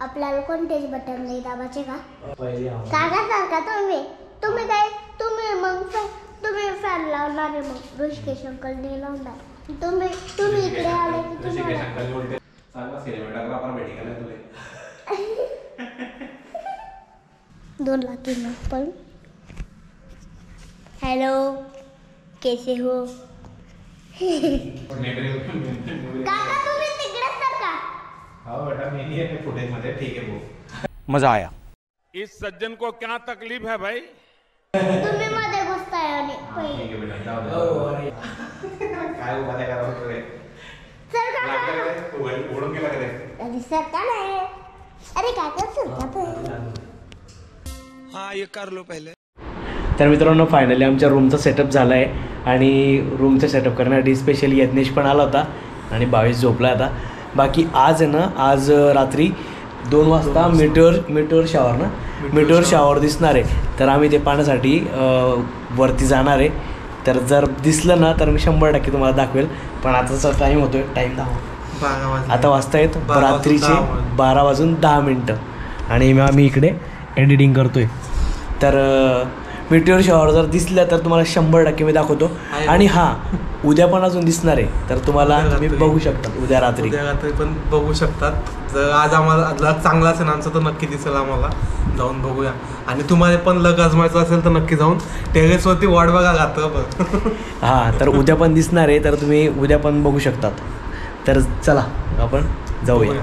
आपल्याला कोणतेच बटन नाही दाबायचे का पहिले सारखा तुम्ही काय तुम्ही फॅन लावणार आहे मग ऋषिकेश अंकल नाही लावणार तुम्ही इकडे आले की तुम्हाला दोन लाख पण हेलो कैसे हो काका तुम्ही तिकडेच तर का हाँ बेटा मैं नहीं है फुटेज में ठीक है वो मजा आया। इस सज्जन को क्या तकलीफ है भाई? तुम्ही मध्ये घुसताय आणि ठीक है बेटा जाओ काय उभा काय करत रे सर काका ओढून गेला का रे अरे सर का नाही अरे काका सर का हाँ ये कर लो पहले। तर मित्रांनो फायनली आमच्या रूमचा सेटअप झाला आहे आणि रूमचा सेटअप करण्यासाठी स्पेशली यज्ञेश पण आला होता आणि 22 झोपला आता. बाकी आज आहे ना, आज रात्री 2 वाजता मीटर शावर दिसणार आहे. तर आम्ही ते पाहण्यासाठी वरती जाणार आहे. तर जर दिसलं ना तर मी 100% तुम्हाला दाखवेल. पण आताचा टाईम होतोय, टाईम आता वाजतायत रात्रीचे 12:10 आणि आम्ही इकडे एडिटिंग करतोय. तर मीटिओर शॉवर जर दिसलं तर तुम्हाला 100% मी दाखवतो. आणि हां, उद्या पण अजून दिसणार आहे. तर तुम्हाला तुम्ही बघू शकता उद्या रात्री पण बघू शकतात. जर आज आम्हाला लक चांगला असेल आमचं तर नक्की दिसेल, आम्हाला जाऊन बघूया. आणि तुम्हाला पण लक आजमायचं असेल तर नक्की जाऊन टेरेसवरती वाट बघा घातलं. हां, तर उद्या पण दिसणार आहे. तर तुम्ही उद्या पण बघू शकतात. तर चला आपण जाऊया.